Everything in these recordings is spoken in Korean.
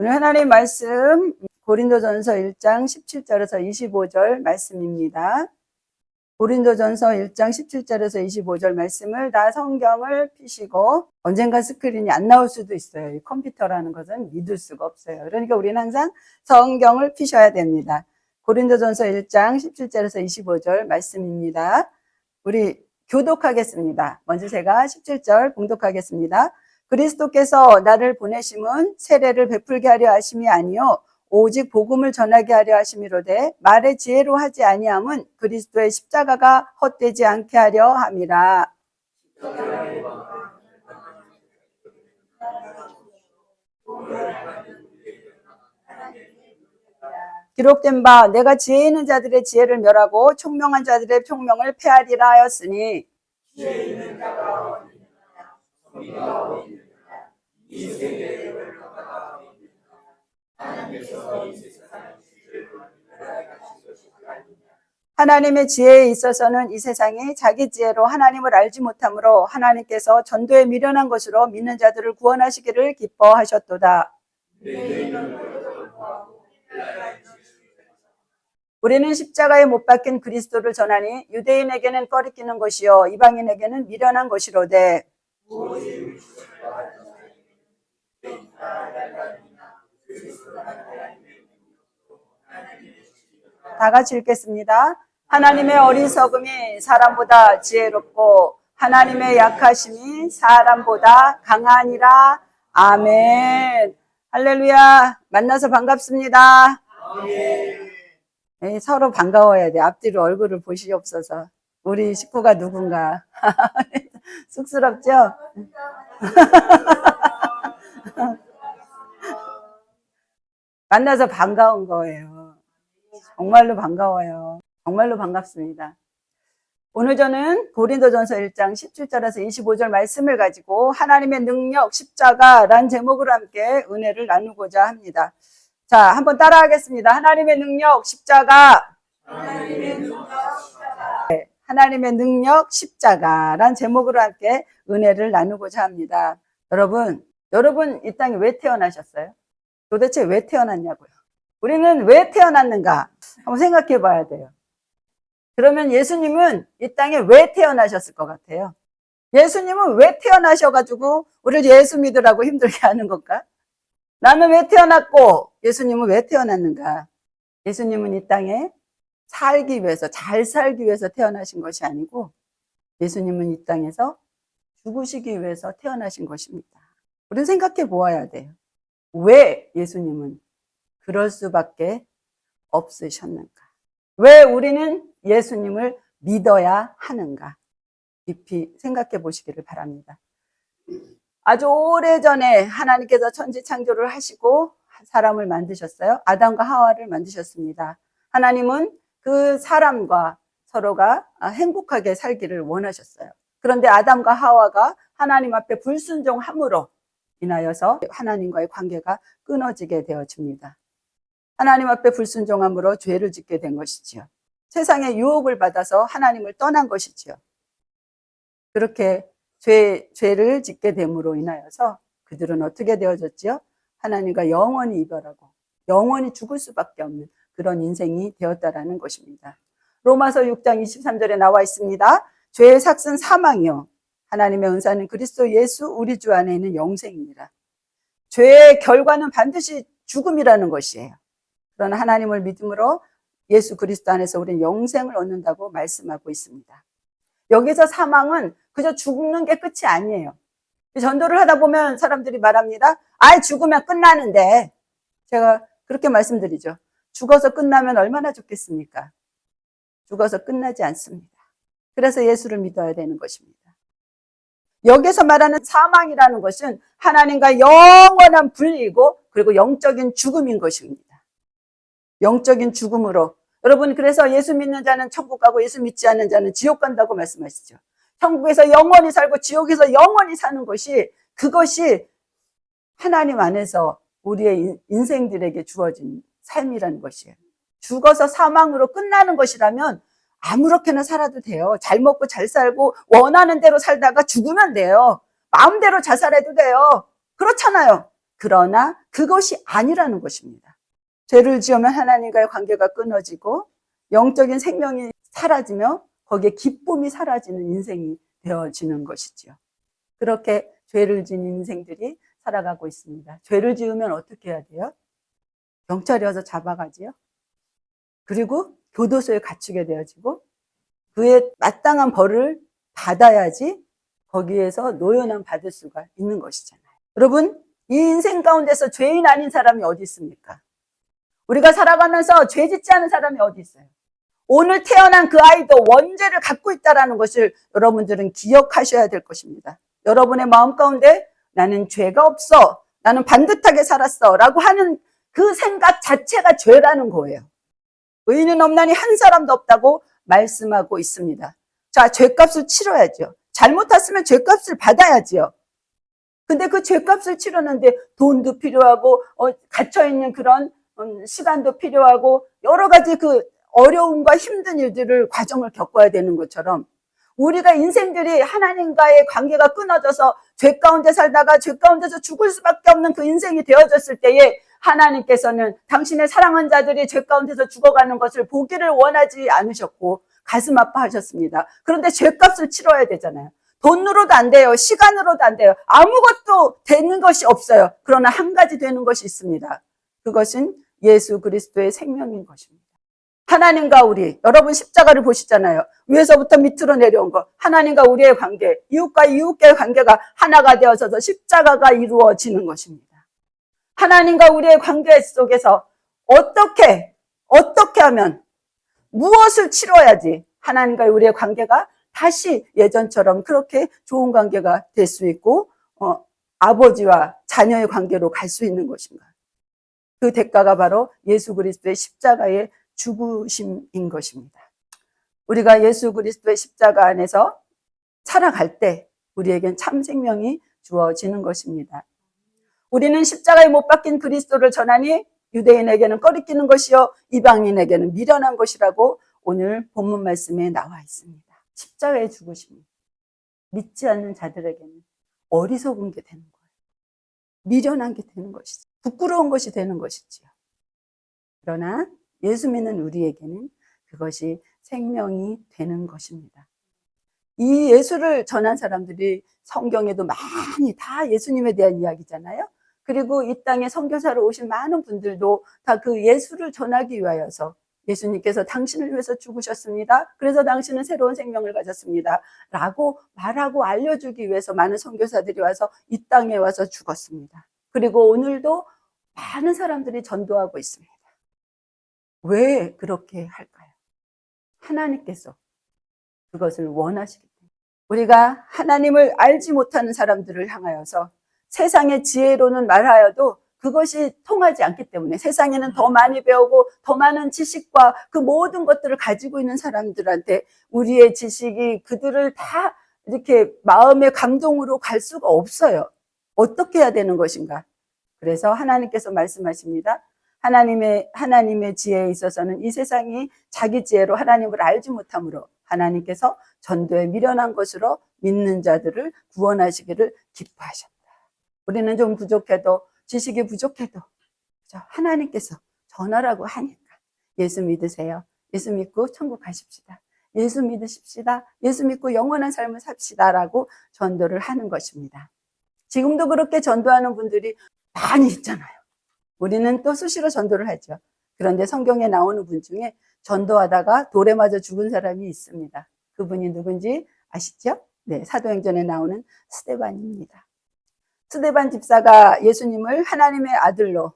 오늘 하나님의 말씀 고린도전서 1장 17절에서 25절 말씀입니다. 고린도전서 1장 17절에서 25절 말씀을 다 성경을 피시고 언젠가 스크린이 안 나올 수도 있어요. 이 컴퓨터라는 것은 믿을 수가 없어요. 그러니까 우리는 항상 성경을 피셔야 됩니다. 고린도전서 1장 17절에서 25절 말씀입니다. 우리 교독하겠습니다. 먼저 제가 17절 봉독하겠습니다. 그리스도께서 나를 보내심은 세례를 베풀게 하려 하심이 아니요 오직 복음을 전하게 하려 하심이로되 말의 지혜로 하지 아니함은 그리스도의 십자가가 헛되지 않게 하려 함이라. 기록된 바 내가 지혜 있는 자들의 지혜를 멸하고 총명한 자들의 총명을 폐하리라 하였으니 지혜 있는 자가 이 세계의 하나님의 지혜에 있어서는 이 세상이 자기 지혜로 하나님을 알지 못하므로 하나님께서 전도에 미련한 것으로 믿는 자들을 구원하시기를 기뻐하셨도다. 우리는 십자가에 못 박힌 그리스도를 전하니 유대인에게는 꺼리끼는 것이요 이방인에게는 미련한 것이로되 다 같이 읽겠습니다. 하나님의 어리석음이 사람보다 지혜롭고 하나님의 약하심이 사람보다 강하니라. 아멘. 할렐루야. 만나서 반갑습니다. 아멘. 네, 서로 반가워야 돼. 앞뒤로 얼굴을 보시옵소서. 우리 식구가 누군가. 쑥스럽죠? 만나서 반가운 거예요. 정말로 반가워요. 정말로 반갑습니다. 오늘 저는 고린도전서 1장 17절에서 25절 말씀을 가지고 하나님의 능력 십자가라는 제목으로 함께 은혜를 나누고자 합니다. 자, 한번 따라하겠습니다. 하나님의 능력 십자가. 하나님의 능력 십자가. 네, 하나님의 능력 십자가라는 제목으로 함께 은혜를 나누고자 합니다. 여러분 이 땅에 왜 태어나셨어요? 도대체 왜 태어났냐고요? 우리는 왜 태어났는가? 한번 생각해 봐야 돼요. 그러면 예수님은 이 땅에 왜 태어나셨을 것 같아요? 예수님은 왜 태어나셔가지고 우리를 예수 믿으라고 힘들게 하는 건가? 나는 왜 태어났고 예수님은 왜 태어났는가? 예수님은 이 땅에 살기 위해서, 잘 살기 위해서 태어나신 것이 아니고 예수님은 이 땅에서 죽으시기 위해서 태어나신 것입니다. 우리는 생각해 보아야 돼요. 왜 예수님은 그럴 수밖에 없으셨는가? 왜 우리는 예수님을 믿어야 하는가? 깊이 생각해 보시기를 바랍니다. 아주 오래전에 하나님께서 천지 창조를 하시고 사람을 만드셨어요. 아담과 하와를 만드셨습니다. 하나님은 그 사람과 서로가 행복하게 살기를 원하셨어요. 그런데 아담과 하와가 하나님 앞에 불순종함으로 인하여서 하나님과의 관계가 끊어지게 되어집니다. 하나님 앞에 불순종함으로 죄를 짓게 된 것이지요. 세상의 유혹을 받아서 하나님을 떠난 것이지요. 그렇게 죄를 짓게 됨으로 인하여서 그들은 어떻게 되어졌지요? 하나님과 영원히 이별하고 영원히 죽을 수밖에 없는 그런 인생이 되었다라는 것입니다. 로마서 6장 23절에 나와 있습니다. 죄의 삭은 사망이요 하나님의 은사는 그리스도 예수 우리 주 안에 있는 영생입니다. 죄의 결과는 반드시 죽음이라는 것이에요. 그러나 하나님을 믿음으로 예수 그리스도 안에서 우리는 영생을 얻는다고 말씀하고 있습니다. 여기서 사망은 그저 죽는 게 끝이 아니에요. 전도를 하다 보면 사람들이 말합니다. 죽으면 끝나는데 제가 그렇게 말씀드리죠. 죽어서 끝나면 얼마나 좋겠습니까? 죽어서 끝나지 않습니다. 그래서 예수를 믿어야 되는 것입니다. 여기서 말하는 사망이라는 것은 하나님과 영원한 분리이고 그리고 영적인 죽음인 것입니다. 영적인 죽음으로 여러분 그래서 예수 믿는 자는 천국 가고 예수 믿지 않는 자는 지옥 간다고 말씀하시죠. 천국에서 영원히 살고 지옥에서 영원히 사는 것이 그것이 하나님 안에서 우리의 인생들에게 주어진 삶이라는 것이에요. 죽어서 사망으로 끝나는 것이라면 아무렇게나 살아도 돼요. 잘 먹고 잘 살고 원하는 대로 살다가 죽으면 돼요. 마음대로 자살해도 돼요. 그렇잖아요. 그러나 그것이 아니라는 것입니다. 죄를 지으면 하나님과의 관계가 끊어지고 영적인 생명이 사라지며 거기에 기쁨이 사라지는 인생이 되어지는 것이지요. 그렇게 죄를 지은 인생들이 살아가고 있습니다. 죄를 지으면 어떻게 해야 돼요? 경찰이 와서 잡아가지요. 그리고 교도소에 갇히게 되어지고 그에 마땅한 벌을 받아야지 거기에서 노연함 받을 수가 있는 것이잖아요. 여러분, 이 인생 가운데서 죄인 아닌 사람이 어디 있습니까? 우리가 살아가면서 죄 짓지 않은 사람이 어디 있어요? 오늘 태어난 그 아이도 원죄를 갖고 있다는 것을 여러분들은 기억하셔야 될 것입니다. 여러분의 마음 가운데 나는 죄가 없어, 나는 반듯하게 살았어 라고 하는 그 생각 자체가 죄라는 거예요. 의인은 없나니 한 사람도 없다고 말씀하고 있습니다. 자, 죄값을 치러야죠. 잘못했으면 죄값을 받아야지요. 근데 그 죄값을 치르는데 돈도 필요하고 갇혀있는 그런 시간도 필요하고 여러 가지 그 어려움과 힘든 일들을 과정을 겪어야 되는 것처럼 우리가 인생들이 하나님과의 관계가 끊어져서 죄 가운데 살다가 죄 가운데서 죽을 수밖에 없는 그 인생이 되어졌을 때에 하나님께서는 당신의 사랑한 자들이 죄 가운데서 죽어가는 것을 보기를 원하지 않으셨고 가슴 아파하셨습니다. 그런데 죄값을 치러야 되잖아요. 돈으로도 안 돼요. 시간으로도 안 돼요. 아무것도 되는 것이 없어요. 그러나 한 가지 되는 것이 있습니다. 그것은 예수 그리스도의 생명인 것입니다. 하나님과 우리, 여러분 십자가를 보시잖아요. 위에서부터 밑으로 내려온 것. 하나님과 우리의 관계, 이웃과 이웃과의 관계가 하나가 되어서 십자가가 이루어지는 것입니다. 하나님과 우리의 관계 속에서 어떻게 하면 무엇을 치러야지 하나님과 우리의 관계가 다시 예전처럼 그렇게 좋은 관계가 될 수 있고 아버지와 자녀의 관계로 갈 수 있는 것인가. 그 대가가 바로 예수 그리스도의 십자가의 죽으심인 것입니다. 우리가 예수 그리스도의 십자가 안에서 살아갈 때 우리에겐 참 생명이 주어지는 것입니다. 우리는 십자가에 못 박힌 그리스도를 전하니 유대인에게는 꺼리끼는 것이요 이방인에게는 미련한 것이라고 오늘 본문 말씀에 나와 있습니다. 십자가의 죽으심이 믿지 않는 자들에게는 어리석은 게 되는 거예요. 미련한 게 되는 것이지. 부끄러운 것이 되는 것이지요. 그러나 예수 믿는 우리에게는 그것이 생명이 되는 것입니다. 이 예수를 전한 사람들이 성경에도 많이 다 예수님에 대한 이야기잖아요. 그리고 이 땅에 선교사로 오신 많은 분들도 다 그 예수를 전하기 위하여서 예수님께서 당신을 위해서 죽으셨습니다. 그래서 당신은 새로운 생명을 가졌습니다. 라고 말하고 알려주기 위해서 많은 선교사들이 와서 이 땅에 와서 죽었습니다. 그리고 오늘도 많은 사람들이 전도하고 있습니다. 왜 그렇게 할까요? 하나님께서 그것을 원하시기 때문에. 우리가 하나님을 알지 못하는 사람들을 향하여서 세상의 지혜로는 말하여도 그것이 통하지 않기 때문에 세상에는 더 많이 배우고 더 많은 지식과 그 모든 것들을 가지고 있는 사람들한테 우리의 지식이 그들을 다 이렇게 마음의 감동으로 갈 수가 없어요. 어떻게 해야 되는 것인가? 그래서 하나님께서 말씀하십니다. 하나님의 지혜에 있어서는 이 세상이 자기 지혜로 하나님을 알지 못함으로 하나님께서 전도에 미련한 것으로 믿는 자들을 구원하시기를 기뻐하셨다. 우리는 좀 부족해도 지식이 부족해도 하나님께서 전하라고 하니까 예수 믿으세요. 예수 믿고 천국 가십시다. 예수 믿으십시다. 예수 믿고 영원한 삶을 삽시다 라고 전도를 하는 것입니다. 지금도 그렇게 전도하는 분들이 많이 있잖아요. 우리는 또 수시로 전도를 하죠. 그런데 성경에 나오는 분 중에 전도하다가 돌에 맞아 죽은 사람이 있습니다. 그분이 누군지 아시죠? 네, 사도행전에 나오는 스데반입니다. 스데반 집사가 예수님을 하나님의 아들로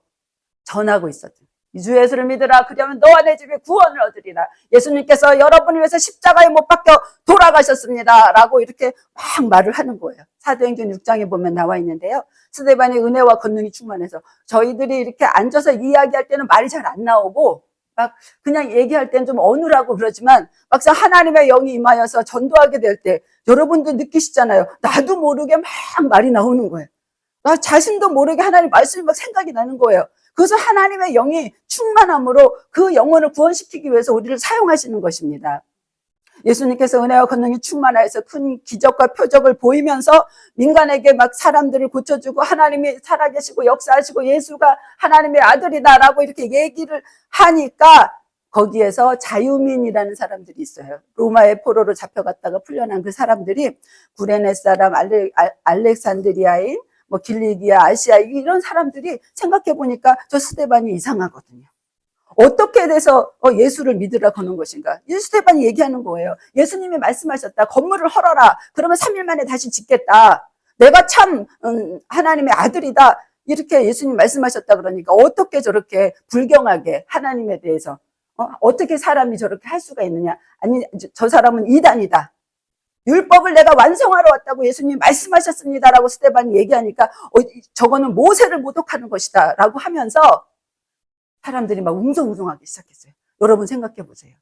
전하고 있었죠. 주 예수를 믿으라. 그러면 너와 내 집에 구원을 얻으리라. 예수님께서 여러분을 위해서 십자가에 못 박혀 돌아가셨습니다. 라고 이렇게 막 말을 하는 거예요. 사도행전 6장에 보면 나와 있는데요. 스데반이 은혜와 권능이 충만해서 저희들이 이렇게 앉아서 이야기할 때는 말이 잘 안 나오고 막 그냥 얘기할 때는 좀 어눌하고 그러지만 막상 하나님의 영이 임하여서 전도하게 될 때 여러분도 느끼시잖아요. 나도 모르게 막 말이 나오는 거예요. 나 자신도 모르게 하나님 말씀이 막 생각이 나는 거예요. 그래서 하나님의 영이 충만함으로 그 영혼을 구원시키기 위해서 우리를 사용하시는 것입니다. 예수님께서 은혜와 권능이 충만하여서 큰 기적과 표적을 보이면서 민간에게 막 사람들을 고쳐주고 하나님이 살아계시고 역사하시고 예수가 하나님의 아들이다라고 이렇게 얘기를 하니까 거기에서 자유민이라는 사람들이 있어요. 로마의 포로로 잡혀갔다가 풀려난 그 사람들이 구레네 사람, 알렉산드리아인, 뭐 길리기아, 아시아 이런 사람들이 생각해 보니까 저 스데반이 이상하거든요. 어떻게 돼서 예수를 믿으라 거는 것인가? 이 스데반이 얘기하는 거예요. 예수님이 말씀하셨다. 건물을 헐어라. 그러면 3일 만에 다시 짓겠다. 내가 참 하나님의 아들이다. 이렇게 예수님 말씀하셨다 그러니까 어떻게 저렇게 불경하게 하나님에 대해서 어떻게 사람이 저렇게 할 수가 있느냐? 아니 저 사람은 이단이다. 율법을 내가 완성하러 왔다고 예수님이 말씀하셨습니다라고 스데반이 얘기하니까 저거는 모세를 모독하는 것이다 라고 하면서 사람들이 막 웅성웅성하기 시작했어요. 여러분 생각해 보세요.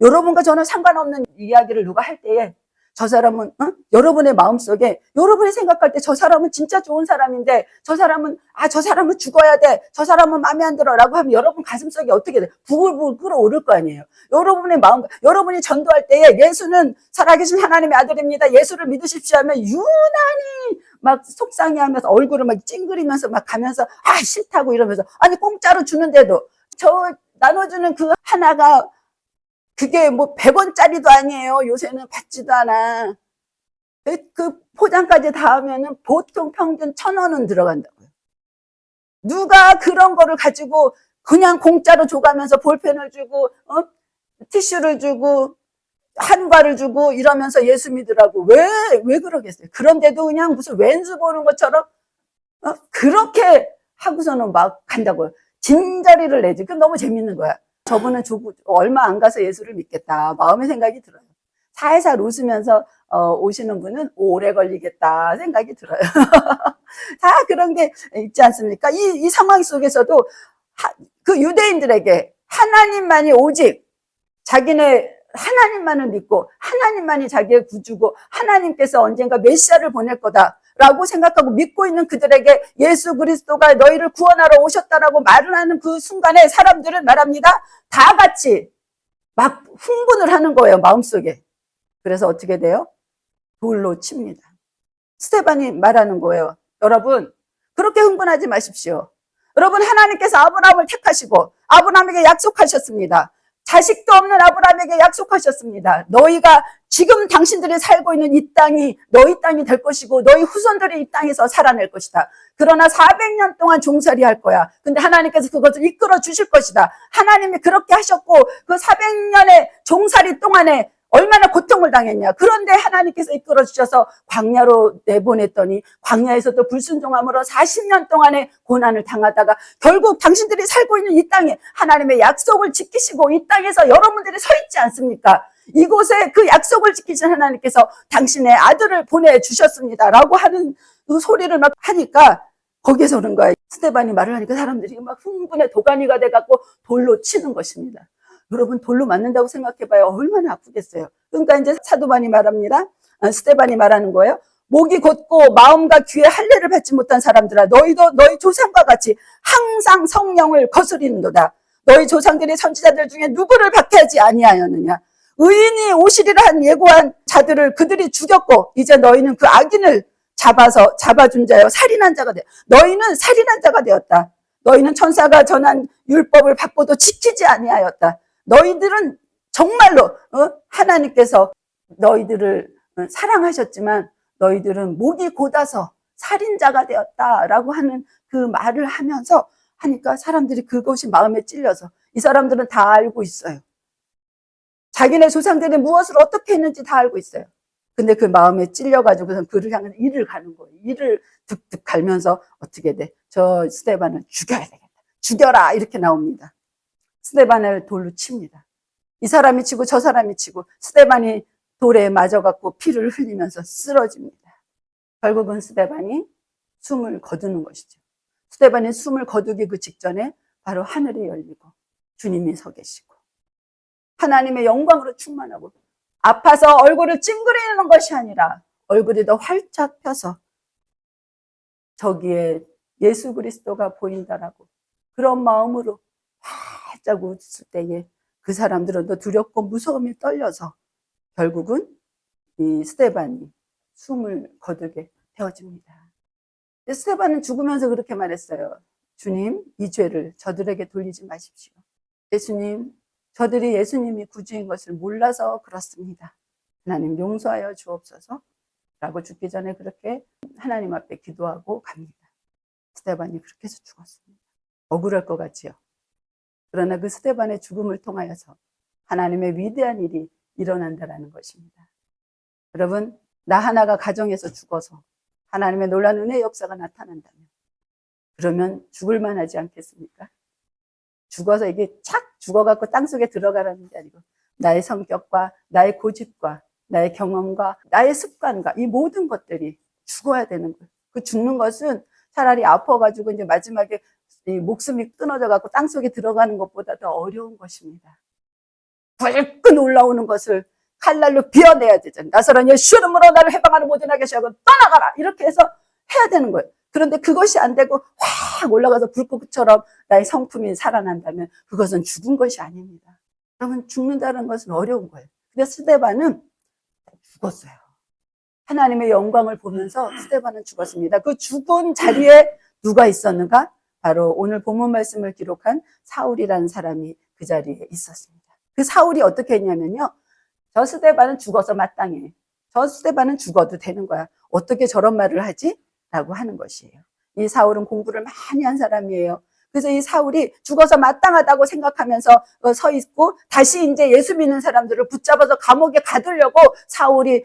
여러분과 저는 상관없는 이야기를 누가 할 때에 저 사람은 여러분의 마음속에 여러분이 생각할 때 저 사람은 진짜 좋은 사람인데 저 사람은 저 사람은 죽어야 돼. 저 사람은 마음에 안 들어 라고 하면 여러분 가슴속에 어떻게 돼? 부글부글 끓어오를 거 아니에요. 여러분의 마음, 여러분이 전도할 때에 예수는 살아계신 하나님의 아들입니다. 예수를 믿으십시오 하면 유난히 막 속상해하면서 얼굴을 막 찡그리면서 막 가면서 싫다고 이러면서 아니 공짜로 주는데도 저 나눠주는 그 하나가 그게 뭐 100원짜리도 아니에요. 요새는 받지도 않아. 그 포장까지 다 하면은 보통 평균 1,000원은 들어간다고요. 누가 그런 거를 가지고 그냥 공짜로 줘가면서 볼펜을 주고 티슈를 주고 한과를 주고 이러면서 예수 믿으라고 왜 그러겠어요? 그런데도 그냥 무슨 왼수 보는 것처럼 그렇게 하고서는 막 간다고요. 진저리를 내지. 그럼 너무 재밌는 거야. 저분은 얼마 안 가서 예수를 믿겠다. 마음의 생각이 들어요. 살살 웃으면서 오시는 분은 오래 걸리겠다 생각이 들어요. 다 그런 게 있지 않습니까? 이 상황 속에서도 그 유대인들에게 하나님만이 오직 자기네 하나님만을 믿고 하나님만이 자기의 구주고 하나님께서 언젠가 메시아를 보낼 거다라고 생각하고 믿고 있는 그들에게 예수 그리스도가 너희를 구원하러 오셨다라고 말을 하는 그 순간에 사람들은 말합니다. 다 같이 막 흥분을 하는 거예요. 마음속에. 그래서 어떻게 돼요? 돌로 칩니다. 스데반이 말하는 거예요. 여러분 그렇게 흥분하지 마십시오. 여러분 하나님께서 아브라함을 택하시고 아브라함에게 약속하셨습니다. 자식도 없는 아브라함에게 약속하셨습니다. 너희가 지금 당신들이 살고 있는 이 땅이 너희 땅이 될 것이고 너희 후손들이 이 땅에서 살아낼 것이다. 그러나 400년 동안 종살이 할 거야. 근데 하나님께서 그것을 이끌어 주실 것이다. 하나님이 그렇게 하셨고 그 400년의 종살이 동안에 얼마나 고통을 당했냐. 그런데 하나님께서 이끌어 주셔서 광야로 내보냈더니 광야에서도 불순종함으로 40년 동안의 고난을 당하다가 결국 당신들이 살고 있는 이 땅에 하나님의 약속을 지키시고 이 땅에서 여러분들이 서 있지 않습니까? 이곳에 그 약속을 지키신 하나님께서 당신의 아들을 보내주셨습니다. 라고 하는 그 소리를 막 하니까 거기에서 오는 거예요. 스데반이 말을 하니까 사람들이 막 흥분의 도가니가 돼갖고 돌로 치는 것입니다. 여러분 돌로 맞는다고 생각해봐요. 얼마나 아프겠어요. 그러니까 이제 사도반이 말합니다. 스데반이 말하는 거예요. 목이 곧고 마음과 귀에 할례를 받지 못한 사람들아 너희도 너희 조상과 같이 항상 성령을 거스리는도다. 너희 조상들이 선지자들 중에 누구를 박해하지 아니하였느냐. 의인이 오시리라 한 예고한 자들을 그들이 죽였고 이제 너희는 그 악인을 잡아준 자여 살인한 자가 되었다. 너희는 살인한 자가 되었다. 너희는 천사가 전한 율법을 받고도 지키지 아니하였다. 너희들은 정말로 하나님께서 너희들을 사랑하셨지만 너희들은 목이 곧아서 살인자가 되었다라고 하는 그 말을 하면서 하니까 사람들이 그것이 마음에 찔려서 이 사람들은 다 알고 있어요. 자기네 조상들이 무엇을 어떻게 했는지 다 알고 있어요. 근데 그 마음에 찔려가지고 그를 향해 이를 가는 거예요. 이를 득득 갈면서 어떻게 돼? 저 스데반을 죽여야 되겠다. 죽여라 이렇게 나옵니다. 스데반을 돌로 칩니다. 이 사람이 치고 저 사람이 치고 스데반이 돌에 맞아갖고 피를 흘리면서 쓰러집니다. 결국은 스데반이 숨을 거두는 것이죠. 스데반이 숨을 거두기 그 직전에 바로 하늘이 열리고 주님이 서 계시고 하나님의 영광으로 충만하고 아파서 얼굴을 찡그리는 것이 아니라 얼굴이 더 활짝 펴서 저기에 예수 그리스도가 보인다라고 그런 마음으로 활짝 웃을 때에 그 사람들은 더 두렵고 무서움이 떨려서 결국은 이 스데반이 숨을 거두게 되어집니다. 스데반은 죽으면서 그렇게 말했어요. 주님, 이 죄를 저들에게 돌리지 마십시오. 예수님, 저들이 예수님이 구주인 것을 몰라서 그렇습니다. 하나님 용서하여 주옵소서 라고 죽기 전에 그렇게 하나님 앞에 기도하고 갑니다. 스데반이 그렇게 해서 죽었습니다. 억울할 것 같지요. 그러나 그 스데반의 죽음을 통하여서 하나님의 위대한 일이 일어난다는 것입니다. 여러분, 나 하나가 가정에서 죽어서 하나님의 놀라운 은혜의 역사가 나타난다면 그러면 죽을 만하지 않겠습니까? 죽어서 이게 착 죽어갖고 땅속에 들어가라는 게 아니고 나의 성격과 나의 고집과 나의 경험과 나의 습관과 이 모든 것들이 죽어야 되는 거예요. 그 죽는 것은 차라리 아파가지고 이제 마지막에 이 목숨이 끊어져갖고 땅속에 들어가는 것보다 더 어려운 것입니다. 불끈 올라오는 것을 칼날로 베어내야 되잖아요. 나사로는 예수 이름으로 나를 해방하는 모든 악에 시하고 떠나가라 이렇게 해서 해야 되는 거예요. 그런데 그것이 안 되고 확 올라가서 불꽃처럼 나의 성품이 살아난다면 그것은 죽은 것이 아닙니다. 그러면 죽는다는 것은 어려운 거예요. 근데 스데반은 죽었어요. 하나님의 영광을 보면서 스데반은 죽었습니다. 그 죽은 자리에 누가 있었는가? 바로 오늘 본문 말씀을 기록한 사울이라는 사람이 그 자리에 있었습니다. 그 사울이 어떻게 했냐면요. 저 스데반은 죽어서 마땅해. 저 스데반은 죽어도 되는 거야. 어떻게 저런 말을 하지? 라고 하는 것이에요. 이 사울은 공부를 많이 한 사람이에요. 그래서 이 사울이 죽어서 마땅하다고 생각하면서 서 있고 다시 이제 예수 믿는 사람들을 붙잡아서 감옥에 가두려고 사울이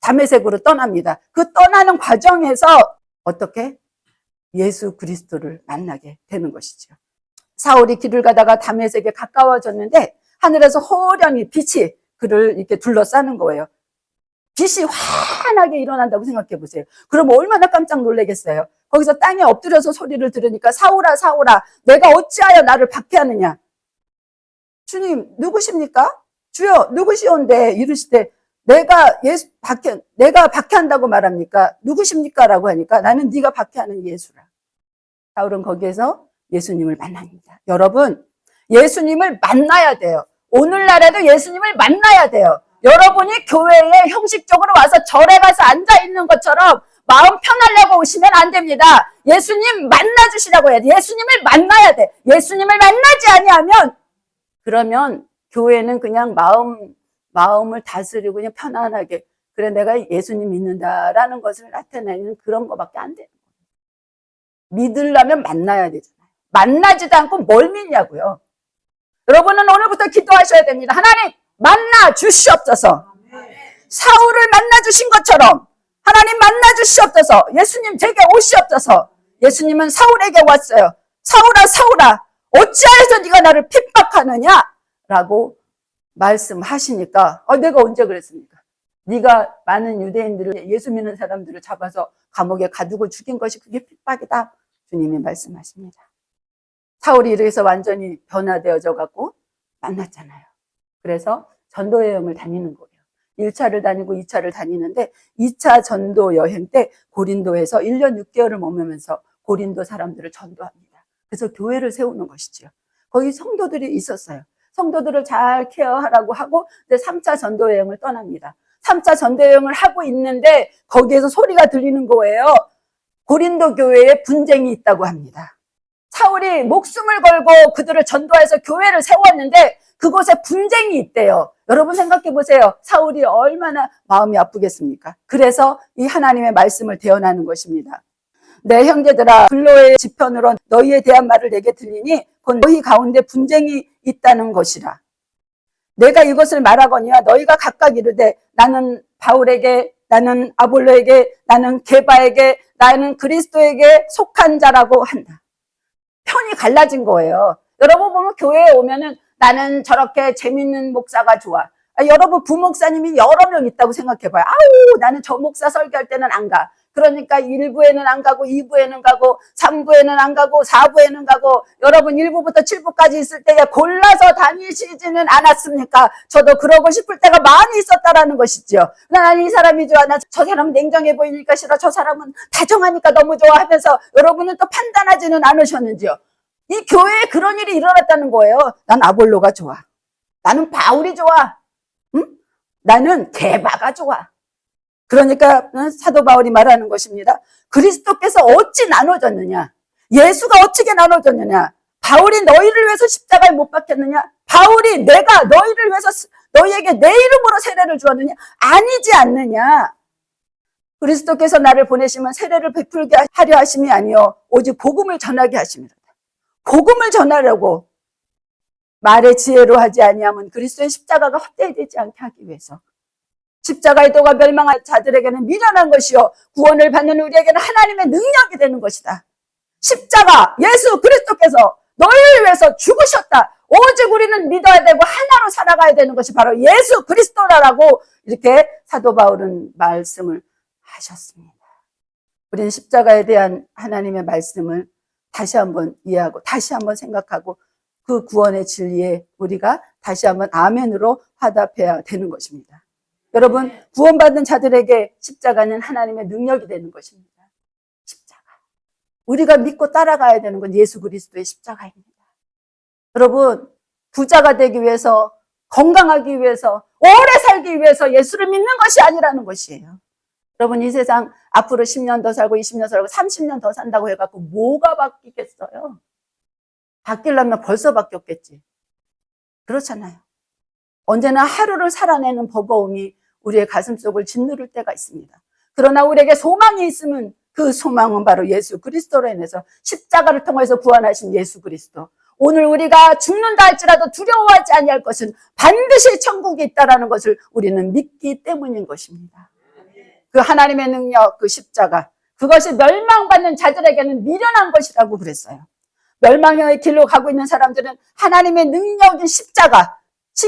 다메섹으로 떠납니다. 그 떠나는 과정에서 어떻게? 예수 그리스도를 만나게 되는 것이죠. 사울이 길을 가다가 다메섹에 가까워졌는데 하늘에서 호련히 빛이 그를 이렇게 둘러싸는 거예요. 빛이 환하게 일어난다고 생각해 보세요. 그럼 얼마나 깜짝 놀라겠어요. 거기서 땅에 엎드려서 소리를 들으니까 사울아 사울아 내가 어찌하여 나를 박해하느냐. 주님 누구십니까? 주여 누구시온데 이르시되 내가 박해한다고 말합니까? 누구십니까? 라고 하니까 나는 네가 박해하는 예수라. 사울은 거기에서 예수님을 만납니다. 여러분 예수님을 만나야 돼요. 오늘날에도 예수님을 만나야 돼요. 여러분이 교회에 형식적으로 와서 절에 가서 앉아있는 것처럼 마음 편하려고 오시면 안 됩니다. 예수님 만나주시라고 해야 돼. 예수님을 만나야 돼. 예수님을 만나지 아니하면 그러면 교회는 그냥 마음을 다스리고 그냥 편안하게 그래 내가 예수님 믿는다라는 것을 나타내는 그런 거밖에 안 돼요. 믿으려면 만나야 되잖아요. 만나지도 않고 뭘 믿냐고요. 여러분은 오늘부터 기도하셔야 됩니다. 하나님 만나 주시옵소서. 사울을 만나 주신 것처럼 하나님 만나 주시옵소서. 예수님 제게 오시옵소서. 예수님은 사울에게 왔어요. 사울아 사울아 어찌하여서 네가 나를 핍박하느냐 라고 말씀하시니까 내가 언제 그랬습니까? 네가 많은 유대인들을 예수 믿는 사람들을 잡아서 감옥에 가두고 죽인 것이 그게 핍박이다. 주님이 말씀하십니다. 사울이 이래서 완전히 변화되어져 갖고 만났잖아요. 그래서 전도 여행을 다니는 거예요. 1차를 다니고 2차를 다니는데 2차 전도 여행 때 고린도에서 1년 6개월을 머무면서 고린도 사람들을 전도합니다. 그래서 교회를 세우는 것이죠. 거기 성도들이 있었어요. 성도들을 잘 케어하라고 하고 3차 전도 여행을 떠납니다. 3차 전도 여행을 하고 있는데 거기에서 소리가 들리는 거예요. 고린도 교회에 분쟁이 있다고 합니다. 사울이 목숨을 걸고 그들을 전도해서 교회를 세웠는데 그곳에 분쟁이 있대요. 여러분 생각해 보세요. 사울이 얼마나 마음이 아프겠습니까? 그래서 이 하나님의 말씀을 대언하는 것입니다. 내 형제들아 블로의 지편으로 너희에 대한 말을 내게 들리니 곧 너희 가운데 분쟁이 있다는 것이라. 내가 이것을 말하거니와 너희가 각각 이르되 나는 바울에게 나는 아볼로에게 나는 게바에게 나는 그리스도에게 속한 자라고 한다. 편이 갈라진 거예요. 여러분 보면 교회에 오면은 나는 저렇게 재밌는 목사가 좋아. 여러분 부목사님이 여러 명 있다고 생각해봐요. 아우 나는 저 목사 설교할 때는 안 가. 그러니까 1부에는 안 가고 2부에는 가고 3부에는 안 가고 4부에는 가고 여러분 1부부터 7부까지 있을 때에 골라서 다니시지는 않았습니까? 저도 그러고 싶을 때가 많이 있었다라는 것이죠. 나는 이 사람이 좋아. 나 저 사람은 냉정해 보이니까 싫어. 저 사람은 다정하니까 너무 좋아 하면서 여러분은 또 판단하지는 않으셨는지요. 이 교회에 그런 일이 일어났다는 거예요. 난 아볼로가 좋아. 나는 바울이 좋아. 응? 나는 개바가 좋아. 그러니까 사도 바울이 말하는 것입니다. 그리스도께서 어찌 나눠졌느냐? 예수가 어떻게 나눠졌느냐? 바울이 너희를 위해서 십자가에 못 박혔느냐? 바울이 내가 너희를 위해서 너희에게 내 이름으로 세례를 주었느냐? 아니지 않느냐? 그리스도께서 나를 보내시면 세례를 베풀게 하려 하심이 아니요 오직 복음을 전하게 하심이라. 복음을 전하려고 말의 지혜로 하지 아니하면 그리스도의 십자가가 헛되지 않게 하기 위해서 십자가의 도가 멸망할 자들에게는 미련한 것이요 구원을 받는 우리에게는 하나님의 능력이 되는 것이다. 십자가 예수 그리스도께서 너희를 위해서 죽으셨다. 오직 우리는 믿어야 되고 하나로 살아가야 되는 것이 바로 예수 그리스도라고 이렇게 사도 바울은 말씀을 하셨습니다. 우리는 십자가에 대한 하나님의 말씀을 다시 한번 이해하고 다시 한번 생각하고 그 구원의 진리에 우리가 다시 한번 아멘으로 화답해야 되는 것입니다. 여러분, 구원받는 자들에게 십자가는 하나님의 능력이 되는 것입니다. 십자가. 우리가 믿고 따라가야 되는 건 예수 그리스도의 십자가입니다. 여러분, 부자가 되기 위해서, 건강하기 위해서, 오래 살기 위해서 예수를 믿는 것이 아니라는 것이에요. 여러분, 이 세상 앞으로 10년 더 살고 20년 살고 30년 더 산다고 해갖고 뭐가 바뀌겠어요? 바뀌려면 벌써 바뀌었겠지. 그렇잖아요. 언제나 하루를 살아내는 버거움이 우리의 가슴속을 짓누를 때가 있습니다. 그러나 우리에게 소망이 있으면 그 소망은 바로 예수 그리스도로 인해서 십자가를 통해서 구원하신 예수 그리스도. 오늘 우리가 죽는다 할지라도 두려워하지 아니할 것은 반드시 천국이 있다는 것을 우리는 믿기 때문인 것입니다. 그 하나님의 능력, 그 십자가, 그것이 멸망받는 자들에게는 미련한 것이라고 그랬어요. 멸망의 길로 가고 있는 사람들은 하나님의 능력인 십자가,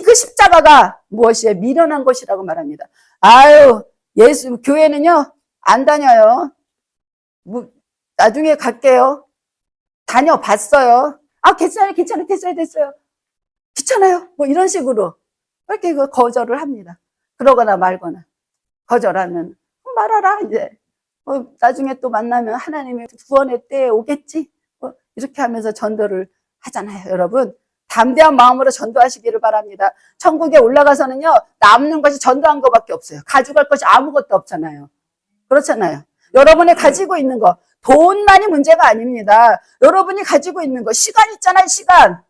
그 십자가가 무엇이에 미련한 것이라고 말합니다. 아유, 예수 교회는요 안 다녀요. 나중에 갈게요. 다녀봤어요. 아, 괜찮아요, 됐어요. 귀찮아요. 뭐 이런 식으로 이렇게 거절을 합니다. 그러거나 말거나 거절하면 말아라 이제. 나중에 또 만나면 하나님의 구원의 때에 오겠지. 이렇게 하면서 전도를 하잖아요, 여러분. 담대한 마음으로 전도하시기를 바랍니다. 천국에 올라가서는요, 남는 것이 전도한 것밖에 없어요. 가져갈 것이 아무것도 없잖아요. 그렇잖아요. 여러분이 가지고 있는 거, 돈만이 문제가 아닙니다. 여러분이 가지고 있는 거, 시간 있잖아요, 시간.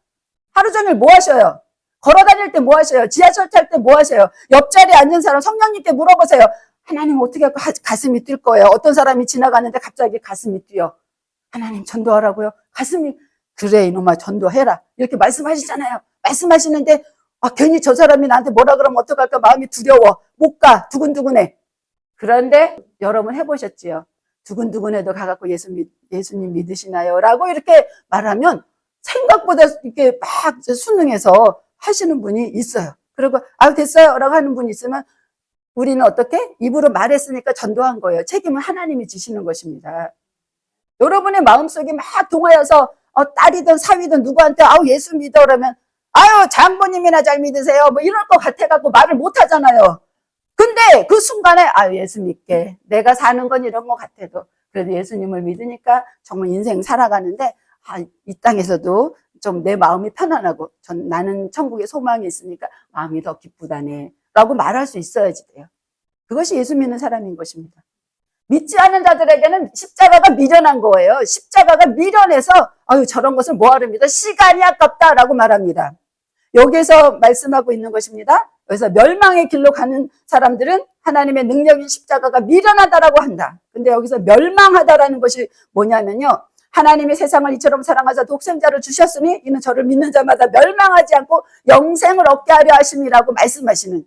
하루 종일 뭐 하셔요? 걸어 다닐 때 뭐 하셔요? 지하철 탈 때 뭐 하세요? 옆자리에 앉은 사람 성령님께 물어보세요. 하나님 어떻게 할까? 가슴이 뛸 거예요. 어떤 사람이 지나가는데 갑자기 가슴이 뛰어. 하나님 전도하라고요? 가슴이, 그래 이놈아 전도해라. 이렇게 말씀하시잖아요. 말씀하시는데 괜히 저 사람이 나한테 뭐라 그러면 어떡할까 마음이 두려워. 못 가. 두근두근해. 그런데 여러분 해보셨지요? 두근두근해도 가갖고 예수님 믿으시나요? 라고 이렇게 말하면 생각보다 이렇게 막 순응해서 하시는 분이 있어요. 그리고 됐어요 라고 하는 분이 있으면 우리는 어떻게? 입으로 말했으니까 전도한 거예요. 책임은 하나님이 지시는 것입니다. 여러분의 마음속에 막 동하여서 딸이든 사위든 누구한테 예수 믿어 그러면 장모님이나 잘 믿으세요 뭐 이럴 것 같아갖고 말을 못 하잖아요. 근데 그 순간에 예수 믿게 내가 사는 건 이런 것 같아도 그래도 예수님을 믿으니까 정말 인생 살아가는데 이 땅에서도 좀 내 마음이 편안하고 나는 천국에 소망이 있으니까 마음이 더 기쁘다네 라고 말할 수 있어야지 돼요. 그것이 예수 믿는 사람인 것입니다. 믿지 않는 자들에게는 십자가가 미련한 거예요. 십자가가 미련해서 저런 것을 뭐하러 믿어? 시간이 아깝다라고 말합니다. 여기에서 말씀하고 있는 것입니다. 그래서 멸망의 길로 가는 사람들은 하나님의 능력인 십자가가 미련하다라고 한다. 근데 여기서 멸망하다라는 것이 뭐냐면요. 하나님이 세상을 이처럼 사랑하사 독생자를 주셨으니 이는 저를 믿는 자마다 멸망하지 않고 영생을 얻게 하려 하심이라고 말씀하시는,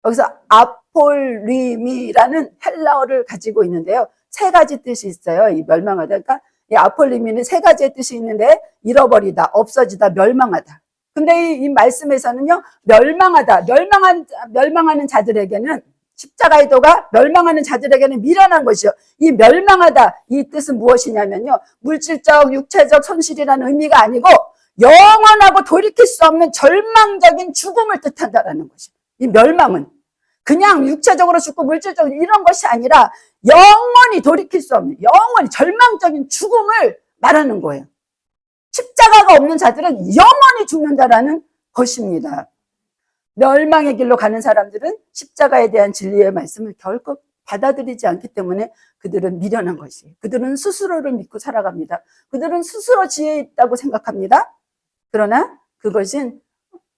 여기서 아폴리미라는 헬라어를 가지고 있는데요. 세 가지 뜻이 있어요. 이 멸망하다. 그러니까 이 아폴리미는 세 가지의 뜻이 있는데 잃어버리다, 없어지다, 멸망하다. 근데 이 말씀에서는요, 멸망하는 자들에게는 십자가의 도가 멸망하는 자들에게는 미련한 것이요. 이 멸망하다, 이 뜻은 무엇이냐면요. 물질적, 육체적 손실이라는 의미가 아니고 영원하고 돌이킬 수 없는 절망적인 죽음을 뜻한다라는 것이요. 이 멸망은 그냥 육체적으로 죽고 물질적으로 이런 것이 아니라 영원히 돌이킬 수 없는 영원히 절망적인 죽음을 말하는 거예요. 십자가가 없는 자들은 영원히 죽는다라는 것입니다. 멸망의 길로 가는 사람들은 십자가에 대한 진리의 말씀을 결코 받아들이지 않기 때문에 그들은 미련한 것이에요. 그들은 스스로를 믿고 살아갑니다. 그들은 스스로 지혜 있다고 생각합니다. 그러나 그것은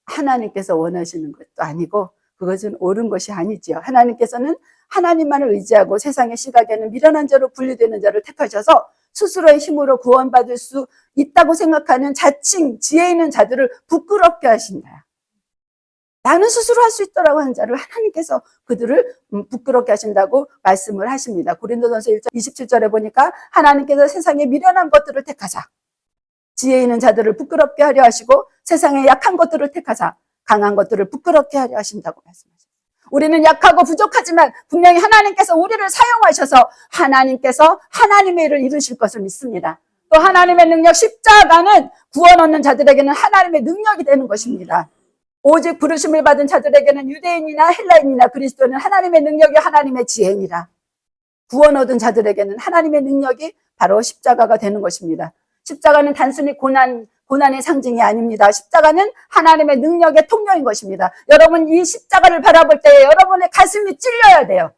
하나님께서 원하시는 것도 아니고 그것은 옳은 것이 아니지요. 하나님께서는 하나님만을 의지하고 세상의 시각에는 미련한 자로 분류되는 자를 택하셔서 스스로의 힘으로 구원받을 수 있다고 생각하는 자칭 지혜 있는 자들을 부끄럽게 하신다. 나는 스스로 할 수 있더라고 하는 자를 하나님께서 그들을 부끄럽게 하신다고 말씀을 하십니다. 고린도전서 1장 27절에 보니까 하나님께서 세상의 미련한 것들을 택하사 지혜 있는 자들을 부끄럽게 하려 하시고 세상의 약한 것들을 택하사 강한 것들을 부끄럽게 하려 하신다고 말씀하십니다. 우리는 약하고 부족하지만 분명히 하나님께서 우리를 사용하셔서 하나님께서 하나님의 일을 이루실 것을 믿습니다. 또 하나님의 능력 십자가는 구원 얻는 자들에게는 하나님의 능력이 되는 것입니다. 오직 부르심을 받은 자들에게는 유대인이나 헬라인이나 그리스도는 하나님의 능력이 하나님의 지혜니라. 구원 얻은 자들에게는 하나님의 능력이 바로 십자가가 되는 것입니다. 십자가는 단순히 고난의 상징이 아닙니다. 십자가는 하나님의 능력의 통로인 것입니다. 여러분 이 십자가를 바라볼 때 여러분의 가슴이 찔려야 돼요.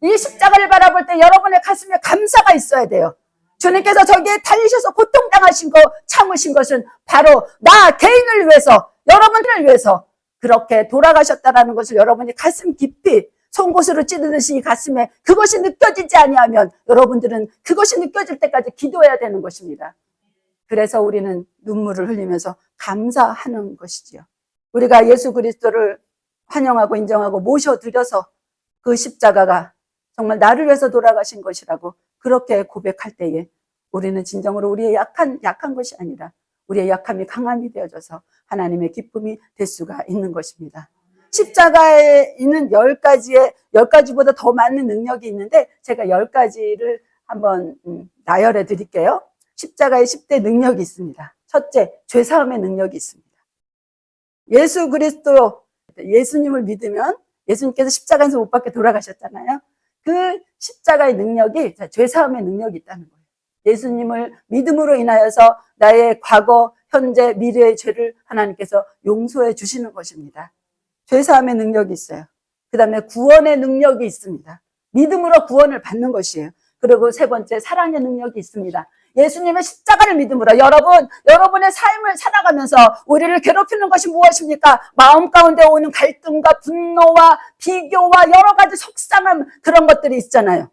이 십자가를 바라볼 때 여러분의 가슴에 감사가 있어야 돼요. 주님께서 저기에 달리셔서 고통당하신 거 참으신 것은 바로 나 개인을 위해서 여러분들을 위해서 그렇게 돌아가셨다는 것을 여러분이 가슴 깊이 송곳으로 찌르듯이 이 가슴에 그것이 느껴지지 아니하면 여러분들은 그것이 느껴질 때까지 기도해야 되는 것입니다. 그래서 우리는 눈물을 흘리면서 감사하는 것이지요. 우리가 예수 그리스도를 환영하고 인정하고 모셔드려서 그 십자가가 정말 나를 위해서 돌아가신 것이라고 그렇게 고백할 때에 우리는 진정으로 우리의 약한 것이 아니라 우리의 약함이 강함이 되어져서 하나님의 기쁨이 될 수가 있는 것입니다. 십자가에 있는 10가지보다 더 많은 능력이 있는데 제가 10가지를 한번 나열해 드릴게요. 십자가에 10대 능력이 있습니다. 첫째, 죄사함의 능력이 있습니다. 예수 그리스도, 예수님을 믿으면 예수님께서 십자가에서 못 박혀 돌아가셨잖아요. 그 십자가의 능력이 죄사함의 능력이 있다는 거예요. 예수님을 믿음으로 인하여서 나의 과거, 현재, 미래의 죄를 하나님께서 용서해 주시는 것입니다. 죄사함의 능력이 있어요. 그 다음에 구원의 능력이 있습니다. 믿음으로 구원을 받는 것이에요. 그리고 세 번째, 사랑의 능력이 있습니다. 예수님의 십자가를 믿음으로 여러분의 삶을 살아가면서 우리를 괴롭히는 것이 무엇입니까? 마음 가운데 오는 갈등과 분노와 비교와 여러 가지 속상함 그런 것들이 있잖아요.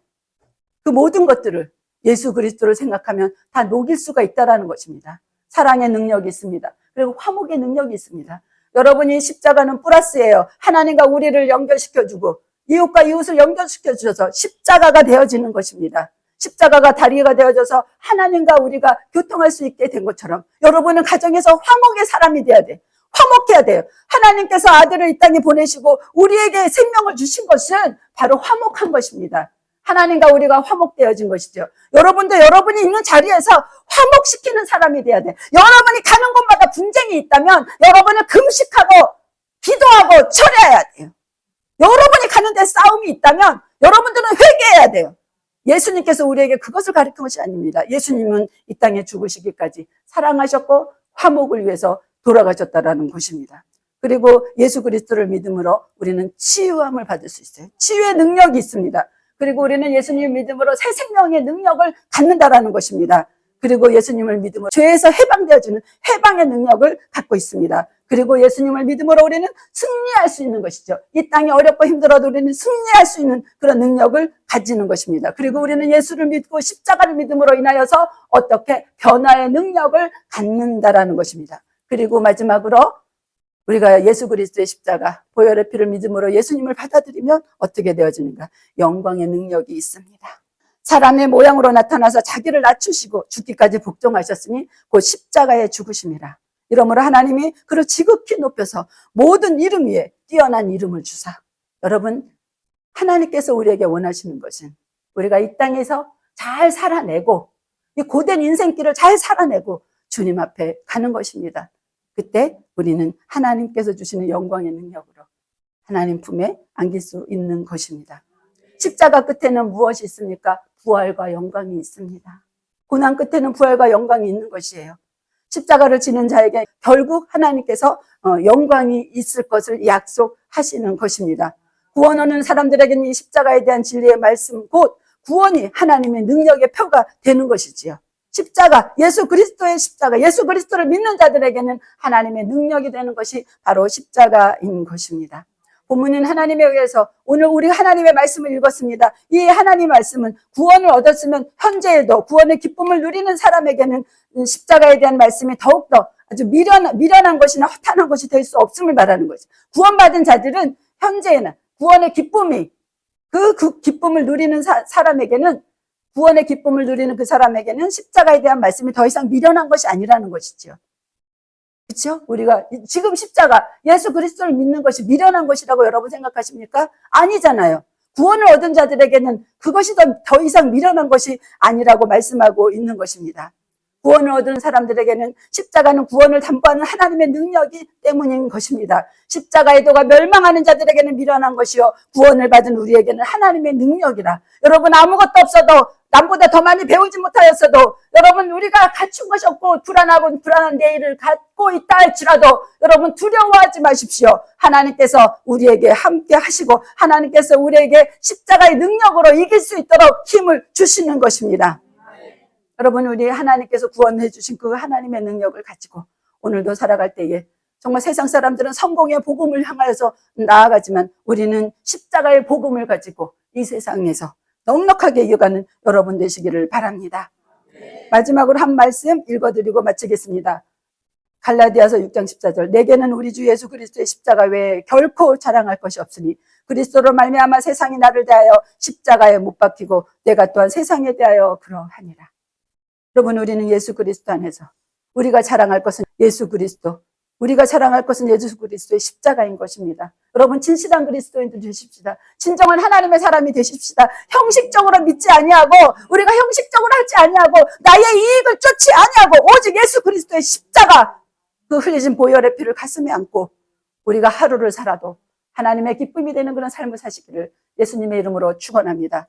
그 모든 것들을 예수 그리스도를 생각하면 다 녹일 수가 있다는 것입니다. 사랑의 능력이 있습니다. 그리고 화목의 능력이 있습니다. 여러분이 십자가는 플러스예요. 하나님과 우리를 연결시켜주고 이웃과 이웃을 연결시켜 주셔서 십자가가 되어지는 것입니다. 십자가가 다리가 되어져서 하나님과 우리가 교통할 수 있게 된 것처럼 여러분은 가정에서 화목의 사람이 돼야 돼. 화목해야 돼요. 하나님께서 아들을 이 땅에 보내시고 우리에게 생명을 주신 것은 바로 화목한 것입니다. 하나님과 우리가 화목되어진 것이죠. 여러분도 여러분이 있는 자리에서 화목시키는 사람이 돼야 돼. 여러분이 가는 곳마다 분쟁이 있다면 여러분은 금식하고 기도하고 철회해야 돼요. 여러분이 가는 데 싸움이 있다면 여러분들은 회개해야 돼요. 예수님께서 우리에게 그것을 가르친 것이 아닙니다. 예수님은 이 땅에 죽으시기까지 사랑하셨고 화목을 위해서 돌아가셨다는 것입니다. 그리고 예수 그리스도를 믿음으로 우리는 치유함을 받을 수 있어요. 치유의 능력이 있습니다. 그리고 우리는 예수님을 믿음으로 새 생명의 능력을 갖는다라는 것입니다. 그리고 예수님을 믿음으로 죄에서 해방되어지는 해방의 능력을 갖고 있습니다. 그리고 예수님을 믿음으로 우리는 승리할 수 있는 것이죠. 이 땅이 어렵고 힘들어도 우리는 승리할 수 있는 그런 능력을 가지는 것입니다. 그리고 우리는 예수를 믿고 십자가를 믿음으로 인하여서 어떻게 변화의 능력을 갖는다라는 것입니다. 그리고 마지막으로 우리가 예수 그리스도의 십자가, 보혈의 피를 믿음으로 예수님을 받아들이면 어떻게 되어지는가? 영광의 능력이 있습니다. 사람의 모양으로 나타나서 자기를 낮추시고 죽기까지 복종하셨으니 곧 십자가에 죽으심이라. 이러므로 하나님이 그를 지극히 높여서 모든 이름 위에 뛰어난 이름을 주사. 여러분, 하나님께서 우리에게 원하시는 것은 우리가 이 땅에서 잘 살아내고 이 고된 인생길을 잘 살아내고 주님 앞에 가는 것입니다. 그때 우리는 하나님께서 주시는 영광의 능력으로 하나님 품에 안길 수 있는 것입니다. 십자가 끝에는 무엇이 있습니까? 부활과 영광이 있습니다. 고난 끝에는 부활과 영광이 있는 것이에요. 십자가를 지는 자에게 결국 하나님께서 영광이 있을 것을 약속하시는 것입니다. 구원 얻는 사람들에게는 이 십자가에 대한 진리의 말씀, 곧 구원이 하나님의 능력의 표가 되는 것이지요. 십자가, 예수 그리스도의 십자가, 예수 그리스도를 믿는 자들에게는 하나님의 능력이 되는 것이 바로 십자가인 것입니다. 본문은 하나님에 의해서 오늘 우리 하나님의 말씀을 읽었습니다. 이 하나님의 말씀은 구원을 얻었으면 현재에도 구원의 기쁨을 누리는 사람에게는 십자가에 대한 말씀이 더욱더 아주 미련한 것이나 허탄한 것이 될 수 없음을 말하는 거죠. 구원받은 자들은 현재에는 구원의 기쁨이 그 기쁨을 누리는 사람에게는 구원의 기쁨을 누리는 그 사람에게는 십자가에 대한 말씀이 더 이상 미련한 것이 아니라는 것이죠. 그렇죠? 우리가 지금 십자가, 예수 그리스도를 믿는 것이 미련한 것이라고 여러분 생각하십니까? 아니잖아요. 구원을 얻은 자들에게는 그것이 더 이상 미련한 것이 아니라고 말씀하고 있는 것입니다. 구원을 얻은 사람들에게는 십자가는 구원을 담보하는 하나님의 능력이 때문인 것입니다. 십자가의 도가 멸망하는 자들에게는 미련한 것이요 구원을 받은 우리에게는 하나님의 능력이라. 여러분 아무것도 없어도 남보다 더 많이 배우지 못하였어도 여러분 우리가 갖춘 것이 없고 불안한 내일을 갖고 있다 할지라도 여러분 두려워하지 마십시오. 하나님께서 우리에게 함께 하시고 하나님께서 우리에게 십자가의 능력으로 이길 수 있도록 힘을 주시는 것입니다. 여러분 우리 하나님께서 구원해 주신 그 하나님의 능력을 가지고 오늘도 살아갈 때에 정말 세상 사람들은 성공의 복음을 향하여서 나아가지만 우리는 십자가의 복음을 가지고 이 세상에서 넉넉하게 이어가는 여러분 되시기를 바랍니다. 마지막으로 한 말씀 읽어드리고 마치겠습니다. 갈라디아서 6장 14절 내게는 우리 주 예수 그리스도의 십자가 외에 결코 자랑할 것이 없으니 그리스도로 말미암아 세상이 나를 대하여 십자가에 못 박히고 내가 또한 세상에 대하여 그러하니라. 여러분 우리는 예수 그리스도 안에서 우리가 자랑할 것은 예수 그리스도, 우리가 자랑할 것은 예수 그리스도의 십자가인 것입니다. 여러분 진실한 그리스도인들 되십시다. 진정한 하나님의 사람이 되십시다. 형식적으로 믿지 아니하고 우리가 형식적으로 하지 아니하고 나의 이익을 쫓지 아니하고 오직 예수 그리스도의 십자가 그 흘리신 보혈의 피를 가슴에 안고 우리가 하루를 살아도 하나님의 기쁨이 되는 그런 삶을 사시기를 예수님의 이름으로 축원합니다.